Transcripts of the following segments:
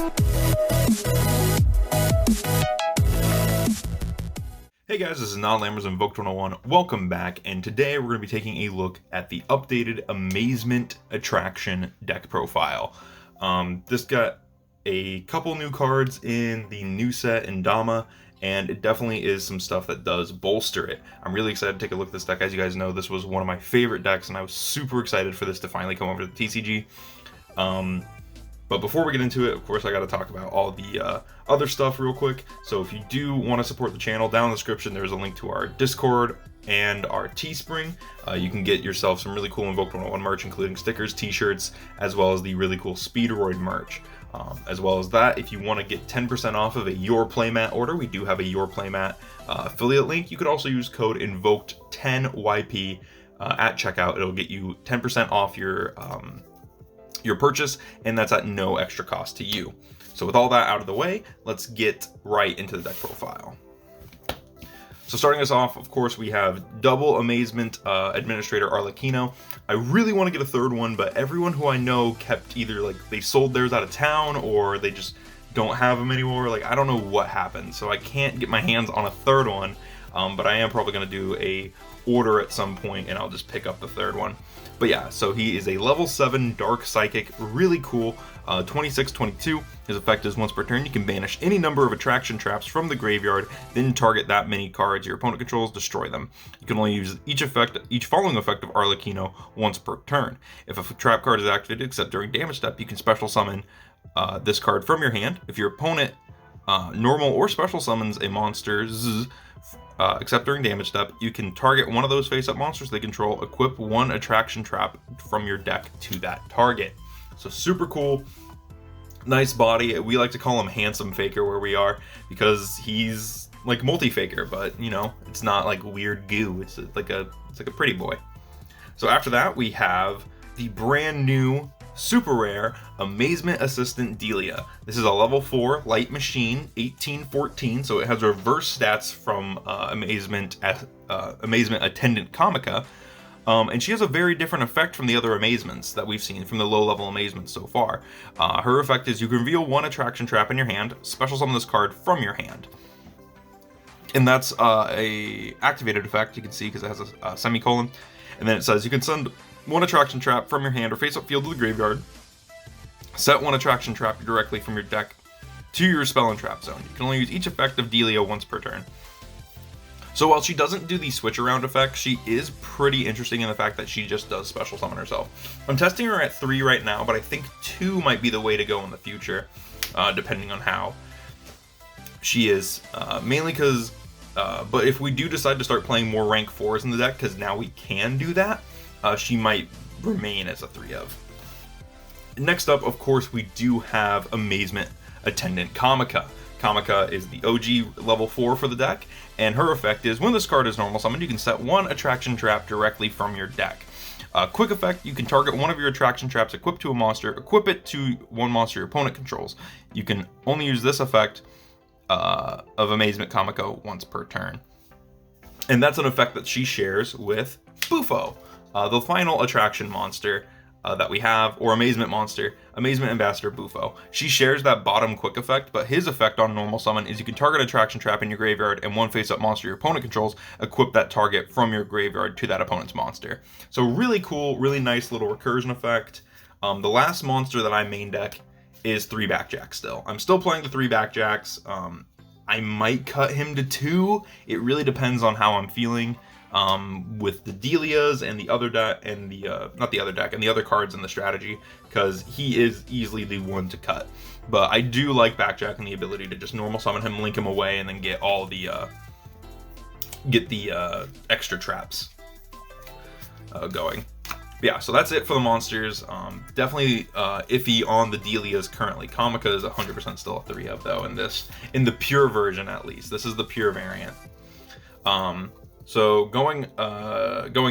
Hey guys, this is Amazement Invoked 101. Welcome back, and today we're going to be taking a look at the updated Amazement Attraction deck profile. This got a couple new cards in the new set in DAMA, and it definitely is some stuff that does bolster it. I'm really excited to take a look at this deck. As you guys know, this was one of my favorite decks, and I was super excited for this to finally come over to the TCG. But before we get into it, of course, I got to talk about all the other stuff real quick. So if you do want to support the channel, down in the description, there's a link to our Discord and our Teespring. You can get yourself some really cool Invoked 101 merch, including stickers, t-shirts, as well as the really cool Speedroid merch. As well as that, if you want to get 10% off of a Your Playmat order, we do have a Your Playmat affiliate link. You could also use code INVOKED10YP at checkout. It'll get you 10% off your purchase, and that's at no extra cost to you. So with all that out of the way, let's get right into the deck profile. So starting us off, of course, we have double Amazement Administrator Arlecchino. I really want to get a third one, but everyone who I know kept either like they sold theirs out of town or they just don't have them anymore. Like, I don't know what happened, so I can't get my hands on a third one, but I am probably going to do a order at some point, and I'll just pick up the third one. But yeah, so he is a level 7 Dark Psychic, really cool, 26-22. His effect is once per turn, you can banish any number of attraction traps from the graveyard, then target that many cards your opponent controls, destroy them. You can only use each following effect of Arlecchino once per turn. If a trap card is activated, except during damage step, you can special summon this card from your hand. If your opponent normal or special summons a monster, except during damage step, you can target one of those face-up monsters they control, equip one attraction trap from your deck to that target. So super cool, nice body. We like to call him Handsome Faker where we are, because he's like multi-faker, but you know, it's not like weird goo. It's like a pretty boy. So after that, we have the brand new super rare Amazement Assistant Delia. This is a level 4 light machine, 1814, so it has reverse stats from Amazement Attendant Comica, and she has a very different effect from the other Amazements that we've seen from the low level Amazements so far. Her effect is you can reveal one attraction trap in your hand, special summon this card from your hand. And that's a activated effect, you can see, because it has a semicolon. And then it says you can send one attraction trap from your hand or face-up field to the graveyard. Set one attraction trap directly from your deck to your spell and trap zone. You can only use each effect of Delia once per turn. So while she doesn't do the switch around effect, she is pretty interesting in the fact that she just does special summon herself. I'm testing her at 3 right now, but I think 2 might be the way to go in the future, depending on how she is. Mainly because, but if we do decide to start playing more rank 4s in the deck, because now we can do that, she might remain as a 3 of. Next up, of course, we do have Amazement Attendant Comica. Comica is the OG level 4 for the deck, and her effect is when this card is normal summoned, you can set one attraction trap directly from your deck. Quick effect, you can target one of your attraction traps equipped to a monster, equip it to one monster your opponent controls. You can only use this effect of Amazement Comica once per turn. And that's an effect that she shares with Bufo, the final attraction monster that we have, or Amazement monster, Amazement Ambassador Bufo. She shares that bottom quick effect, but his effect on normal summon is you can target attraction trap in your graveyard and one face-up monster your opponent controls, equip that target from your graveyard to that opponent's monster. So really cool, really nice little recursion effect. The last monster that I main deck is 3 Backjacks still. I'm still playing the 3 Backjacks. I might cut him to 2. It really depends on how I'm feeling. With the Delias and the other deck and the not the other deck and the other cards in the strategy, because he is easily the one to cut. But I do like Backjack and the ability to just normal summon him, link him away, and then get all the extra traps going. Yeah, so that's it for the monsters. Definitely iffy on the Delias currently. Comica is 100% still a 3 of though in the pure version at least. This is the pure variant. So going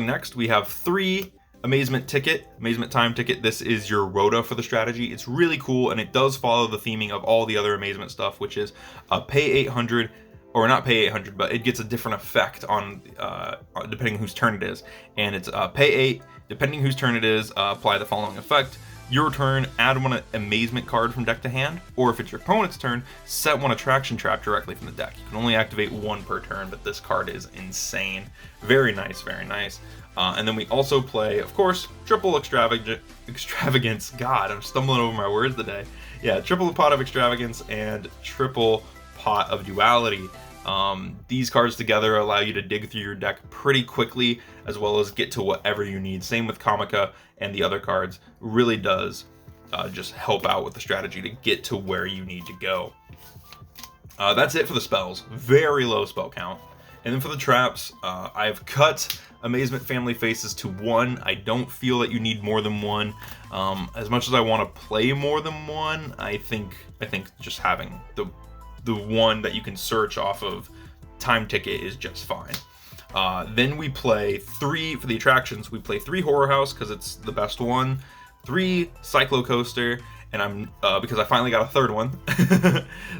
next, we have 3 Amazement Time Ticket. This is your Rhoda for the strategy. It's really cool, and it does follow the theming of all the other Amazement stuff, which is pay 800, or not pay 800, but it gets a different effect on depending whose turn it is. And it's pay 8, depending whose turn it is, apply the following effect. Your turn, add one Amazement card from deck to hand, or if it's your opponent's turn, set one Attraction Trap directly from the deck. You can only activate one per turn, but this card is insane. Very nice, very nice. And then we also play, of course, triple Extravagance. God, I'm stumbling over my words today. Yeah, triple Pot of Extravagance and triple Pot of Duality. These cards together allow you to dig through your deck pretty quickly, as well as get to whatever you need. Same with Kamika and the other cards. Really does just help out with the strategy to get to where you need to go. That's it for the spells. Very low spell count. And then for the traps, I've cut Amazement Family Faces to 1. I don't feel that you need more than 1. As much as I want to play more than 1, I think just having the one that you can search off of Time Ticket is just fine. Then we play 3 for the attractions. We play 3 Horror House because it's the best one, 3 Cyclo Coaster, and I'm because I finally got a third one.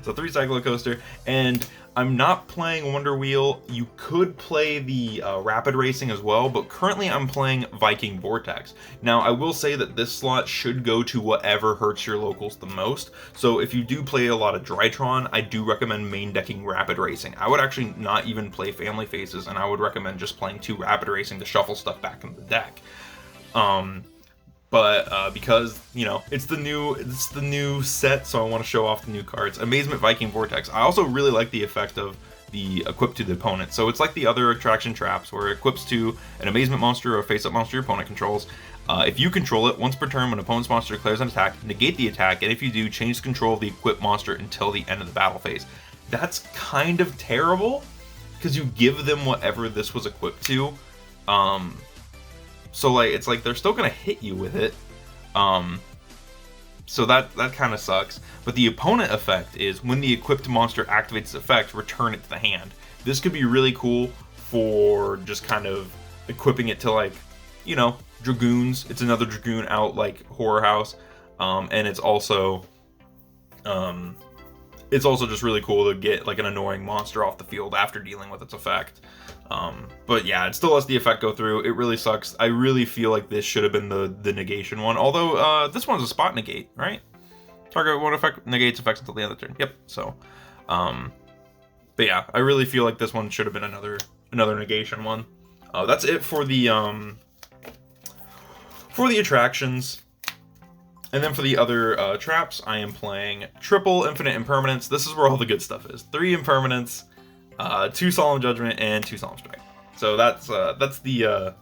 So 3 Cyclo Coaster, and I'm not playing Wonder Wheel. You could play the Rapid Racing as well, but currently I'm playing Viking Vortex. Now, I will say that this slot should go to whatever hurts your locals the most. So if you do play a lot of Drytron, I do recommend main decking Rapid Racing. I would actually not even play Family Faces, and I would recommend just playing 2 Rapid Racing to shuffle stuff back into the deck. But because, you know, it's the new set, so I want to show off the new cards. Amazement Viking Vortex. I also really like the effect of the equip to the opponent. So it's like the other attraction traps, where it equips to an Amazement monster or a face-up monster your opponent controls. If you control it, once per turn when an opponent's monster declares an attack, negate the attack, and if you do, change control of the equipped monster until the end of the battle phase. That's kind of terrible, because you give them whatever this was equipped to. So like it's like they're still gonna hit you with it, so that kind of sucks. But the opponent effect is when the equipped monster activates its effect, return it to the hand. This could be really cool for just kind of equipping it to, like, you know, Dragoons. It's another Dragoon out like Horror House, and it's also just really cool to get like an annoying monster off the field after dealing with its effect. But yeah, it still lets the effect go through. It really sucks. I really feel like this should have been the negation one. Although, this one's a spot negate, right? Target one effect negates effects until the end of the turn. Yep. So, but yeah, I really feel like this one should have been another negation one. That's it for the attractions. And then for the other traps, I am playing triple Infinite Impermanence. This is where all the good stuff is. 3 Impermanence, 2 Solemn Judgment, and 2 Solemn Strike. So that's the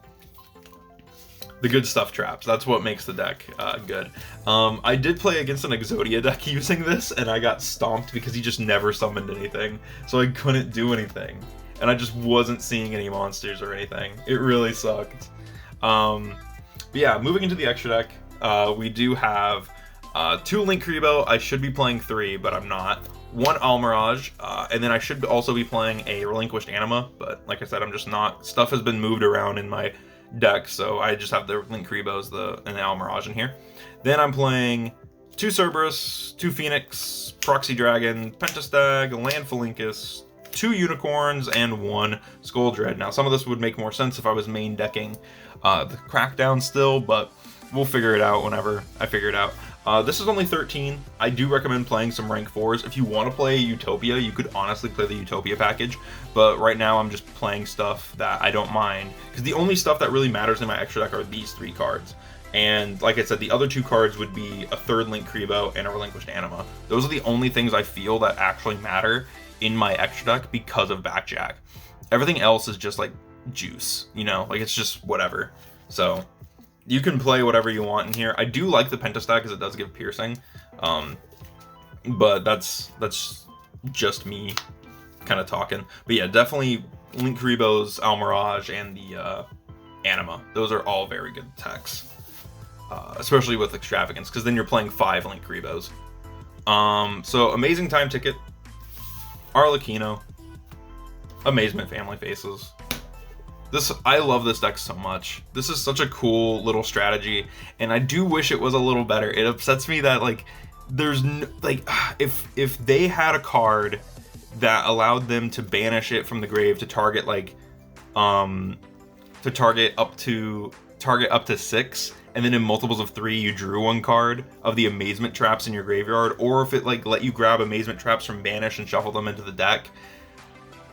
good stuff traps. That's what makes the deck good. I did play against an Exodia deck using this, and I got stomped because he just never summoned anything. So I couldn't do anything. And I just wasn't seeing any monsters or anything. It really sucked. But yeah, moving into the extra deck, we do have 2 Link Rebo. I should be playing 3, but I'm not. 1 Almirage, and then I should also be playing a Relinquished Anima, but like I said, I'm just not. Stuff has been moved around in my deck, so I just have the Link Rebos and the Almirage in here. Then I'm playing 2 Cerberus, 2 Phoenix, Proxy Dragon, Pentastag, Land Felinkus, 2 Unicorns, and 1 Skull Dread. Now, some of this would make more sense if I was main decking the Crackdown still, but we'll figure it out whenever I figure it out. This is only 13. I do recommend playing some rank 4s. If you want to play Utopia, you could honestly play the Utopia package, but right now I'm just playing stuff that I don't mind, because the only stuff that really matters in my extra deck are these 3 cards. And like I said, the other 2 cards would be a 3rd Link Rebo and a Relinquished Anima. Those are the only things I feel that actually matter in my extra deck because of Backjack. Everything else is just like juice, you know, like it's just whatever. So you can play whatever you want in here. I do like the Pentastag because it does give piercing, but that's just me kind of talking. But yeah, definitely Link Rebos, Almirage, and the Anima. Those are all very good techs, especially with Extravagance, because then you're playing 5 Link Rebos. So Amazing Time Ticket, Arlecchino, Amazement Family Faces. I love this deck so much. This is such a cool little strategy, and I do wish it was a little better. It upsets me that, like, there's like, if they had a card that allowed them to banish it from the grave to target, like, to target up to 6, and then in multiples of 3 you drew 1 card of the Amazement traps in your graveyard, or if it like let you grab Amazement traps from Banish and shuffle them into the deck,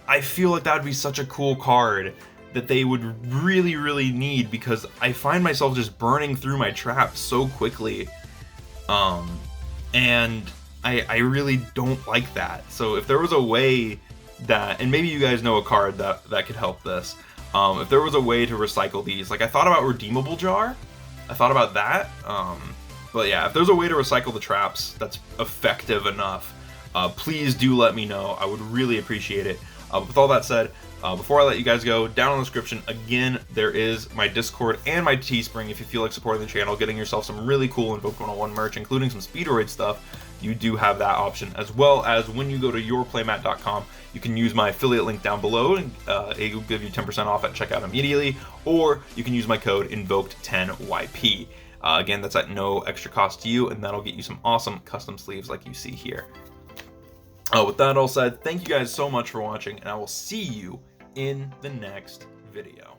I feel like that would be such a cool card that they would really need, because I find myself just burning through my traps so quickly, and I really don't like that. So if there was a way that, and maybe you guys know a card that could help this, if there was a way to recycle these, like I thought about Redeemable Jar, I thought about that, but yeah, if there's a way to recycle the traps that's effective enough, please do let me know. I would really appreciate it. With all that said, before I let you guys go, down in the description, again, there is my Discord and my Teespring if you feel like supporting the channel, getting yourself some really cool Invoke 101 merch, including some Speedroid stuff. You do have that option, as well as when you go to yourplaymat.com, you can use my affiliate link down below, and it will give you 10% off at checkout immediately, or you can use my code INVOKED10YP. Again, that's at no extra cost to you, and that'll get you some awesome custom sleeves like you see here. With that all said, thank you guys so much for watching, and I will see you in the next video.